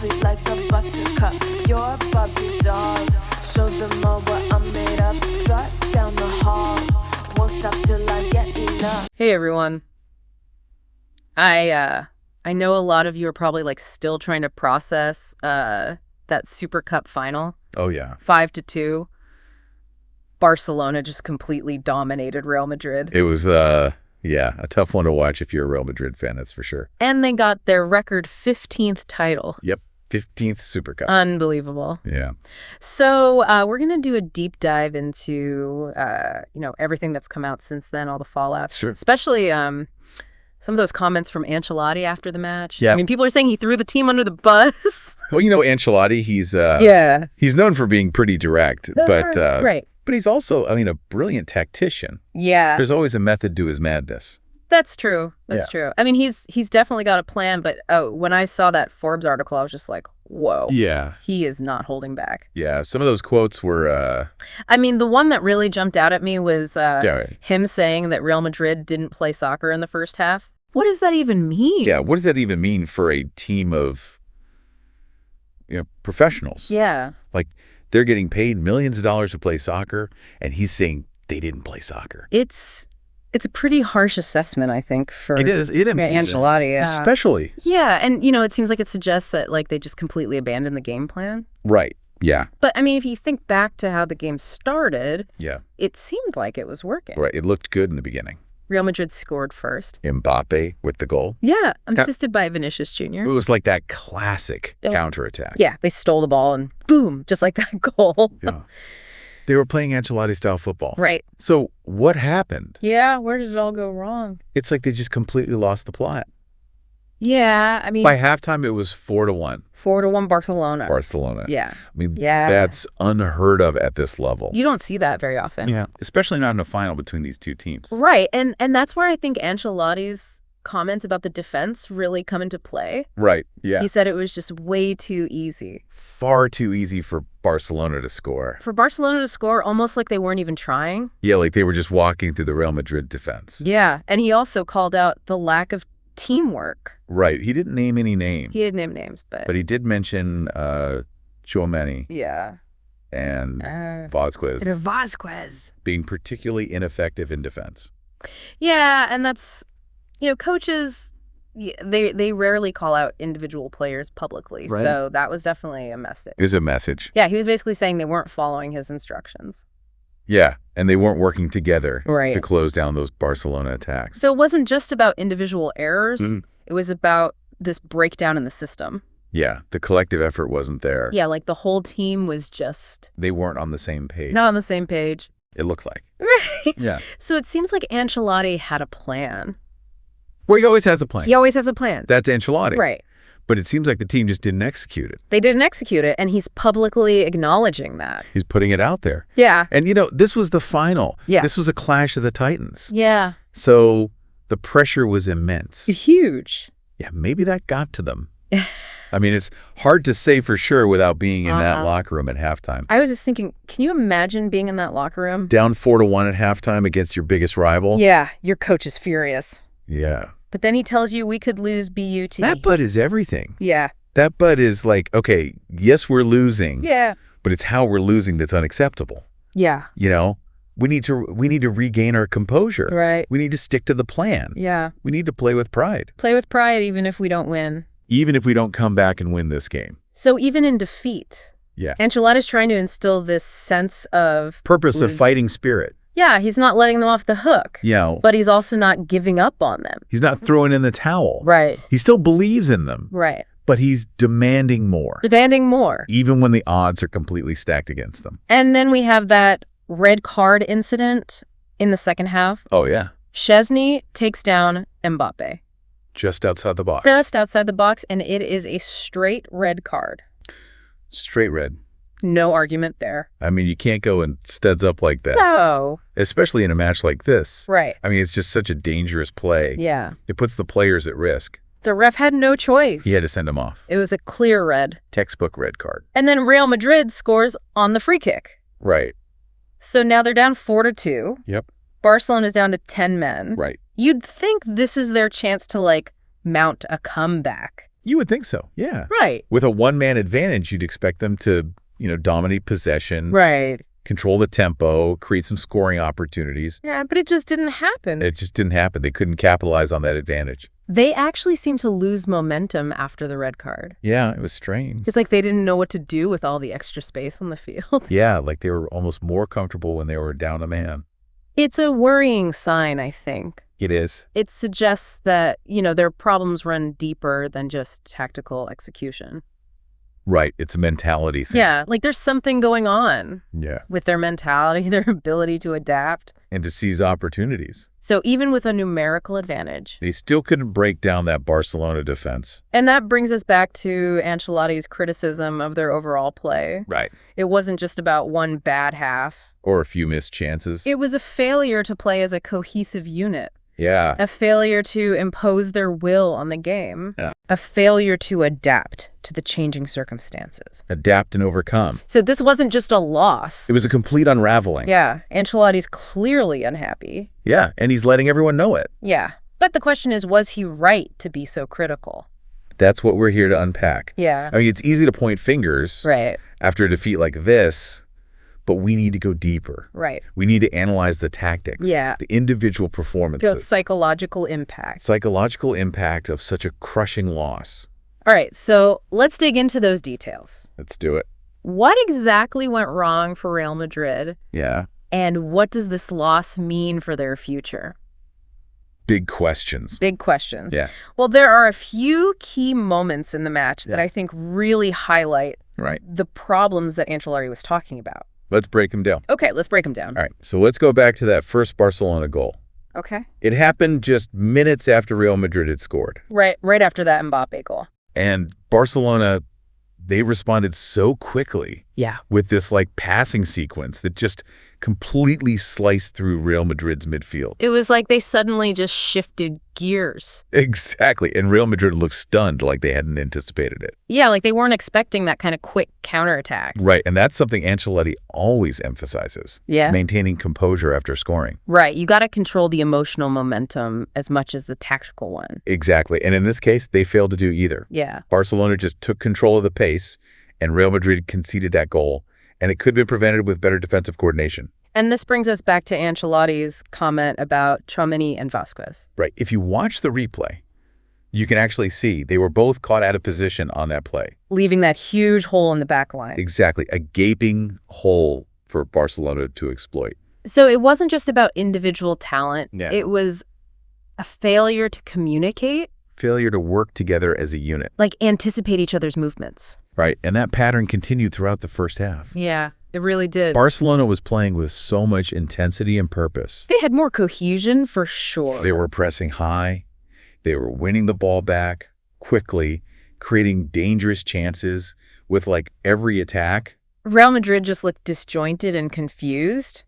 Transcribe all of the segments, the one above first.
sweet like a buttercup. You're a Barbie doll. Show them all what I'm made of. Strut down the hall. Won't stop till I get enough. Hey everyone. I know a lot of you are probably like still trying to process that Super Cup final. Oh yeah. 5-2. Barcelona just completely dominated Real Madrid. It was a tough one to watch if you're a Real Madrid fan, that's for sure. And they got their record 15th title. Yep. 15th Super Cup. Unbelievable. Yeah. So we're going to do a deep dive into, everything that's come out since then, all the fallout. Sure. Especially some of those comments from Ancelotti after the match. Yeah. I mean, people are saying he threw the team under the bus. Well, Ancelotti, he's known for being pretty direct, but right. But he's also, a brilliant tactician. Yeah. There's always a method to his madness. That's true. That's true. I mean, he's definitely got a plan, but when I saw that Forbes article, I was just like, whoa. Yeah. He is not holding back. Yeah. Some of those quotes were... I mean, the one that really jumped out at me was right. him saying that Real Madrid didn't play soccer in the first half. What does that even mean? Yeah. What does that even mean for a team of professionals? Yeah. Like, they're getting paid millions of dollars to play soccer, and he's saying they didn't play soccer. It's a pretty harsh assessment, I think, for Ancelotti. Yeah. Especially. Yeah, and, it seems like it suggests that, like, they just completely abandoned the game plan. Right, yeah. But, I mean, if you think back to how the game started, yeah, it seemed like it was working. Right, it looked good in the beginning. Real Madrid scored first. Mbappe with the goal. Yeah, assisted by Vinicius Jr. It was like that classic counterattack. Yeah, they stole the ball and boom, just like that goal. Yeah. They were playing Ancelotti-style football. Right. So what happened? Yeah, where did it all go wrong? It's like they just completely lost the plot. Yeah, I mean... By halftime, it was 4-1. 4-1 Barcelona. Barcelona. Yeah. Yeah. That's unheard of at this level. You don't see that very often. Yeah, especially not in a final between these two teams. Right, and that's where I think Ancelotti's comments about the defense really come into play. Right, yeah. He said it was just way too easy. Far too easy for Barcelona to score. For Barcelona to score, almost like they weren't even trying. Yeah, like they were just walking through the Real Madrid defense. Yeah, and he also called out the lack of teamwork. Right. He didn't name any names. He didn't name names, but he did mention Tchouaméni. Yeah. And Vasquez. Being particularly ineffective in defense. Yeah, and that's, coaches, they rarely call out individual players publicly. Right. So that was definitely a message. It was a message. Yeah, he was basically saying they weren't following his instructions. Yeah, and they weren't working together right. to close down those Barcelona attacks. So it wasn't just about individual errors. Mm-hmm. It was about this breakdown in the system. Yeah, the collective effort wasn't there. Yeah, like the whole team was just... They weren't on the same page. Not on the same page. It looked like. Right. Yeah. So it seems like Ancelotti had a plan. Well, he always has a plan. He always has a plan. That's Ancelotti. Right. But it seems like the team just didn't execute it. They didn't execute it, and he's publicly acknowledging that. He's putting it out there. Yeah. And, this was the final. Yeah. This was a clash of the Titans. Yeah. So the pressure was immense. Huge. Yeah, maybe that got to them. I mean, it's hard to say for sure without being in that locker room at halftime. I was just thinking, can you imagine being in that locker room? Down 4-1 at halftime against your biggest rival? Yeah, your coach is furious. Yeah. But then he tells you we could lose BUT. That but is everything. Yeah. That but is like, okay, yes, we're losing. Yeah. But it's how we're losing that's unacceptable. Yeah. We need to regain our composure. Right. We need to stick to the plan. Yeah. We need to play with pride. Play with pride even if we don't win. Even if we don't come back and win this game. So even in defeat, Ancelotti's trying to instill this sense of... Purpose of fighting spirit. Yeah, he's not letting them off the hook. Yeah. But he's also not giving up on them. He's not throwing in the towel. Right. He still believes in them. Right. But he's demanding more. Demanding more. Even when the odds are completely stacked against them. And then we have that red card incident in the second half. Oh, yeah. Szczesny takes down Mbappe. Just outside the box. Just outside the box, and it is a straight red card. Straight red. No argument there. I mean, you can't go and studs up like that. No. Especially in a match like this. Right. I mean, it's just such a dangerous play. Yeah. It puts the players at risk. The ref had no choice. He had to send him off. It was a clear red. Textbook red card. And then Real Madrid scores on the free kick. Right. So now they're down 4-2. Yep. Barcelona's down to 10 men. Right. You'd think this is their chance to, mount a comeback. You would think so, yeah. Right. With a one-man advantage, you'd expect them to, dominate possession. Right. Control the tempo, create some scoring opportunities. Yeah, but it just didn't happen. It just didn't happen. They couldn't capitalize on that advantage. They actually seemed to lose momentum after the red card. Yeah, it was strange. It's like they didn't know what to do with all the extra space on the field. Yeah, like they were almost more comfortable when they were down a man. It's a worrying sign, I think. It is. It suggests that, their problems run deeper than just tactical execution. Right. It's a mentality thing. Yeah, like there's something going on Yeah. with their mentality, their ability to adapt. And to seize opportunities. So even with a numerical advantage. They still couldn't break down that Barcelona defense. And that brings us back to Ancelotti's criticism of their overall play. Right. It wasn't just about one bad half. Or a few missed chances. It was a failure to play as a cohesive unit. Yeah. A failure to impose their will on the game. Yeah. A failure to adapt to the changing circumstances. Adapt and overcome. So this wasn't just a loss. It was a complete unraveling. Yeah. Ancelotti's clearly unhappy. Yeah, and he's letting everyone know it. Yeah. But the question is, was he right to be so critical? That's what we're here to unpack. Yeah. I mean, it's easy to point fingers Right. after a defeat like this, but we need to go deeper. Right. We need to analyze the tactics, Yeah. the individual The performances, psychological impact. psychological impact of such a crushing loss. All right, so let's dig into those details. Let's do it. What exactly went wrong for Real Madrid, Yeah. and what does this loss mean for their future? Big questions. Big questions. Yeah. Well, there are a few key moments in the match that Yeah. I think really highlight Right. the problems that Ancelotti was talking about. Let's break them down. Okay, let's break them down. All right. So let's go back to that first Barcelona goal. Okay. It happened just minutes after Real Madrid had scored. Right after that Mbappe goal. And Barcelona, they responded so quickly Yeah. with this passing sequence that just completely sliced through Real Madrid's midfield. It was like they suddenly just shifted gears. Exactly. And Real Madrid looked stunned, like they hadn't anticipated it. Yeah, like they weren't expecting that kind of quick counterattack. Right. And that's something Ancelotti always emphasizes. Yeah. Maintaining composure after scoring. Right. You got to control the emotional momentum as much as the tactical one. Exactly. And in this case, they failed to do either. Yeah. Barcelona just took control of the pace, and Real Madrid conceded that goal, and it could have been prevented with better defensive coordination. And this brings us back to Ancelotti's comment about Tchouaméni and Vasquez. Right. If you watch the replay, you can actually see they were both caught out of position on that play. Leaving that huge hole in the back line. Exactly. A gaping hole for Barcelona to exploit. So it wasn't just about individual talent. Yeah. It was a failure to communicate, Failure to work together as a unit. like anticipate each other's movements. Right. And that pattern continued throughout the first half. Yeah, it really did. Barcelona was playing with so much intensity and purpose. They had more cohesion for sure. They were pressing high. They were winning the ball back quickly, creating dangerous chances with every attack. Real Madrid just looked disjointed and confused.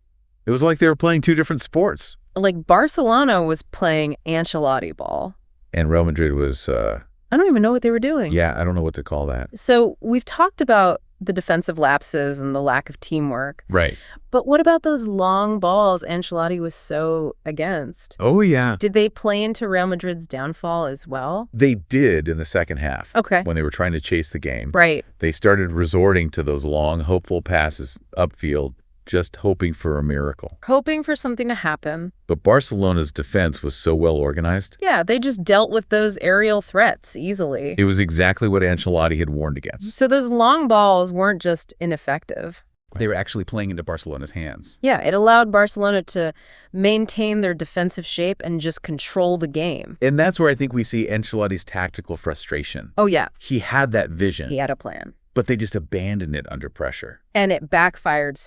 It was like they were playing two different sports. Like Barcelona was playing Ancelotti ball. And Real Madrid was, I don't even know what they were doing. yeah, I don't know what to call that. So we've talked about the defensive lapses and the lack of teamwork. Right. But what about those long balls Ancelotti was so against? Oh, yeah. Did they play into Real Madrid's downfall as well? They did in the second half. Okay. When they were trying to chase the game. Right. They started resorting to those long, hopeful passes upfield, just hoping for a miracle. Hoping for something to happen. But Barcelona's defense was so well organized. Yeah, they just dealt with those aerial threats easily. It was exactly what Ancelotti had warned against. So those long balls weren't just ineffective. They were actually playing into Barcelona's hands. Yeah, it allowed Barcelona to maintain their defensive shape and just control the game. And that's where I think we see Ancelotti's tactical frustration. Oh, yeah. He had that vision, He had a plan. but they just abandoned it under pressure. And it backfired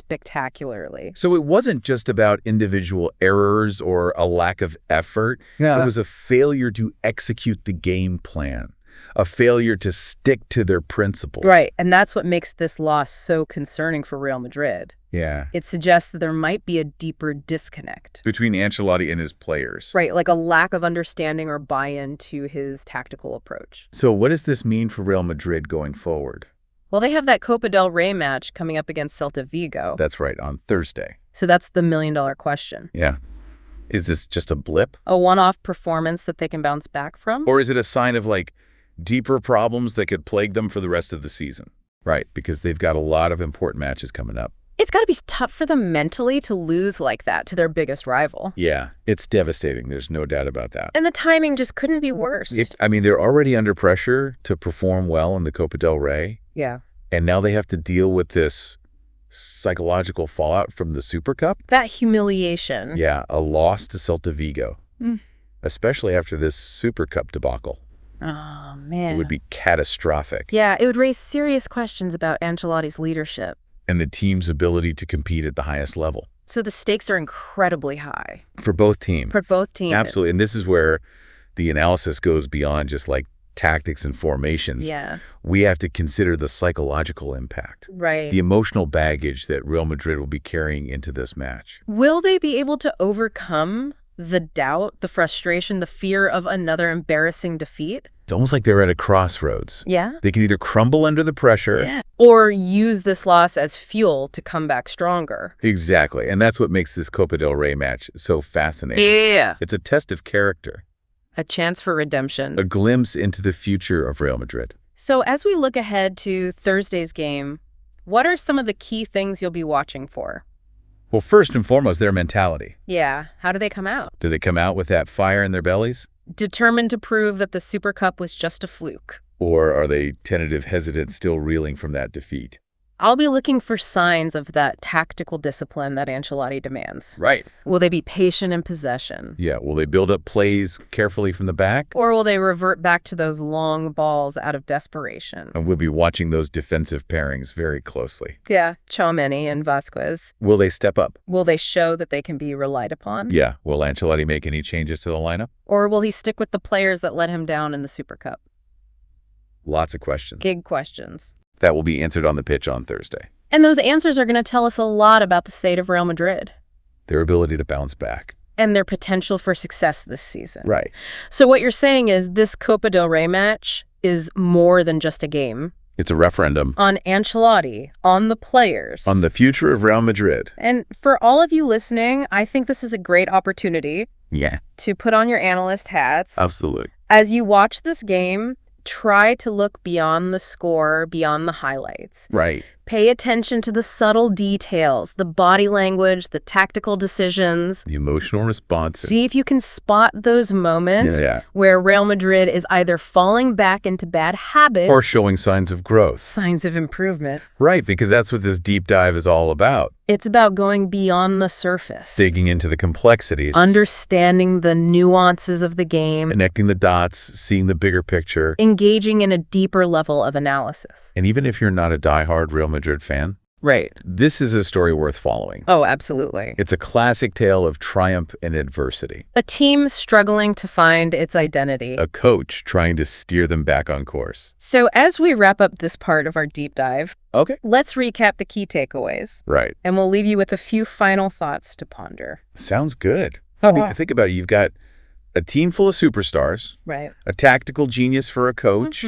spectacularly. So it wasn't just about individual errors or a lack of effort. Yeah. It was a failure to execute the game plan, a failure to stick to their principles. Right, and that's what makes this loss so concerning for Real Madrid. Yeah. It suggests that there might be a deeper disconnect. Between Ancelotti and his players. Right, like a lack of understanding or buy-in to his tactical approach. So what does this mean for Real Madrid going forward? Well, they have that Copa del Rey match coming up against Celta Vigo. That's right, on Thursday. So that's the million-dollar question. Yeah. Is this just a blip? A one-off performance that they can bounce back from? Or is it a sign of deeper problems that could plague them for the rest of the season. Right, because they've got a lot of important matches coming up. It's got to be tough for them mentally to lose like that to their biggest rival. Yeah, it's devastating. There's no doubt about that. And the timing just couldn't be worse. I mean, they're already under pressure to perform well in the Copa del Rey. Yeah. And now they have to deal with this psychological fallout from the Super Cup. That humiliation. Yeah, a loss to Celta Vigo, especially after this Super Cup debacle. Oh, man. It would be catastrophic. Yeah, it would raise serious questions about Ancelotti's leadership. And the team's ability to compete at the highest level. So the stakes are incredibly high. For both teams. For both teams. Absolutely. And this is where the analysis goes beyond just like tactics and formations. Yeah. We have to consider the psychological impact. Right. The emotional baggage that Real Madrid will be carrying into this match. Will they be able to overcome the doubt, the frustration, the fear of another embarrassing defeat? It's almost like they're at a crossroads. Yeah. They can either crumble under the pressure. Or use this loss as fuel to come back stronger. Exactly. And that's what makes this Copa del Rey match so fascinating. Yeah. It's a test of character. A chance for redemption. A glimpse into the future of Real Madrid. So as we look ahead to Thursday's game, what are some of the key things you'll be watching for? Well, first and foremost, their mentality. Yeah. How do they come out? Do they come out with that fire in their bellies? Determined to prove that the Super Cup was just a fluke. Or are they tentative, hesitant, still reeling from that defeat? I'll be looking for signs of that tactical discipline that Ancelotti demands. Right. Will they be patient in possession? Yeah. Will they build up plays carefully from the back? Or will they revert back to those long balls out of desperation? And we'll be watching those defensive pairings very closely. Yeah, Tchouaméni and Vasquez. Will they step up? Will they show that they can be relied upon? Yeah. Will Ancelotti make any changes to the lineup? Or will he stick with the players that let him down in the Super Cup? Lots of questions. Big questions. That will be answered on the pitch on Thursday. And those answers are going to tell us a lot about the state of Real Madrid. Their ability to bounce back. And their potential for success this season. Right. So what you're saying is this Copa del Rey match is more than just a game. It's a referendum. On Ancelotti, on the players. On the future of Real Madrid. And for all of you listening, I think this is a great opportunity. Yeah. To put on your analyst hats. Absolutely. As you watch this game, try to look beyond the score, beyond the highlights. Right. Pay attention to the subtle details, the body language, the tactical decisions. The emotional response. See if you can spot those moments where Real Madrid is either falling back into bad habits or showing signs of growth. Signs of improvement. Right, because that's what this deep dive is all about. It's about going beyond the surface. Digging into the complexities. Understanding the nuances of the game. Connecting the dots, seeing the bigger picture. Engaging in a deeper level of analysis. And even if you're not a diehard Real Madrid fan, right, this is a story worth following. Oh, absolutely. It's a classic tale of triumph and adversity. A team struggling to find its identity. A coach trying to steer them back on course. So as we wrap up this part of our deep dive, let's recap the key takeaways. Right. And we'll leave you with a few final thoughts to ponder. Sounds good. Think about it. You've got a team full of superstars. Right. A tactical genius for a coach.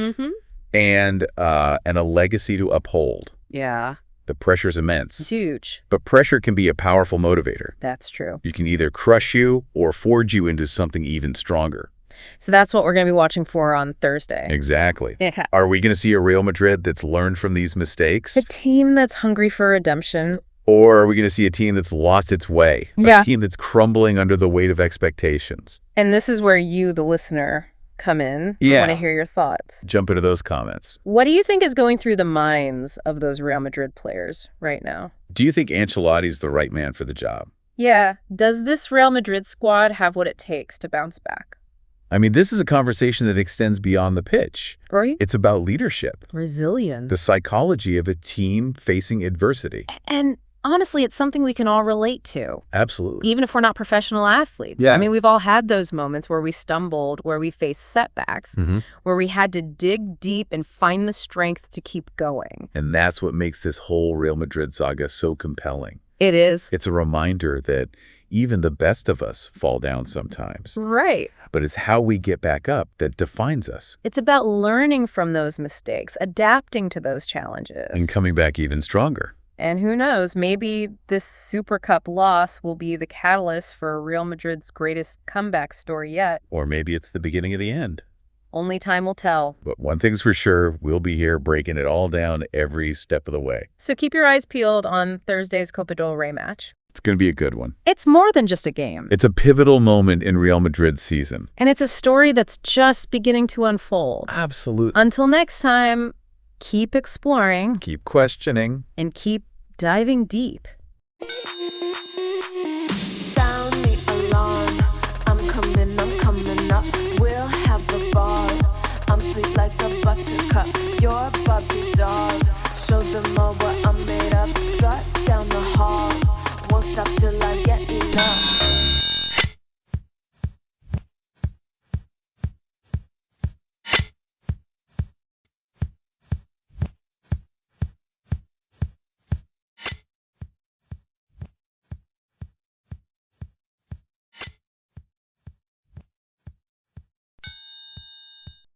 And a legacy to uphold. Yeah. The pressure's immense. It's huge. But pressure can be a powerful motivator. That's true. You can either crush you or forge you into something even stronger. So that's what we're going to be watching for on Thursday. Exactly. Yeah. Are we going to see a Real Madrid that's learned from these mistakes? A team that's hungry for redemption. Or are we going to see a team that's lost its way? A team that's crumbling under the weight of expectations? And this is where you, the listener, come in. I want to hear your thoughts. Jump into those comments. What do you think is going through the minds of those Real Madrid players right now? Do you think Ancelotti's the right man for the job? Yeah. Does this Real Madrid squad have what it takes to bounce back? I mean, this is a conversation that extends beyond the pitch. Right. It's about leadership. Resilience. The psychology of a team facing adversity. And honestly, it's something we can all relate to. Absolutely. Even if we're not professional athletes. Yeah. I mean, we've all had those moments where we stumbled, where we faced setbacks, where we had to dig deep and find the strength to keep going. And that's what makes this whole Real Madrid saga so compelling. It is. It's a reminder that even the best of us fall down sometimes. Right. But it's how we get back up that defines us. It's about learning from those mistakes, adapting to those challenges. And coming back even stronger. And who knows, maybe this Super Cup loss will be the catalyst for Real Madrid's greatest comeback story yet. Or maybe it's the beginning of the end. Only time will tell. But one thing's for sure, we'll be here breaking it all down every step of the way. So keep your eyes peeled on Thursday's Copa del Rey match. It's going to be a good one. It's more than just a game. It's a pivotal moment in Real Madrid's season. And it's a story that's just beginning to unfold. Absolutely. Until next time, keep exploring. Keep questioning. And keep diving deep. Sound the alarm. I'm coming up. We'll have a ball. I'm sweet like a buttercup. You're a Barbie doll. Show them all what I'm made of. Strut down the hall. Won't stop till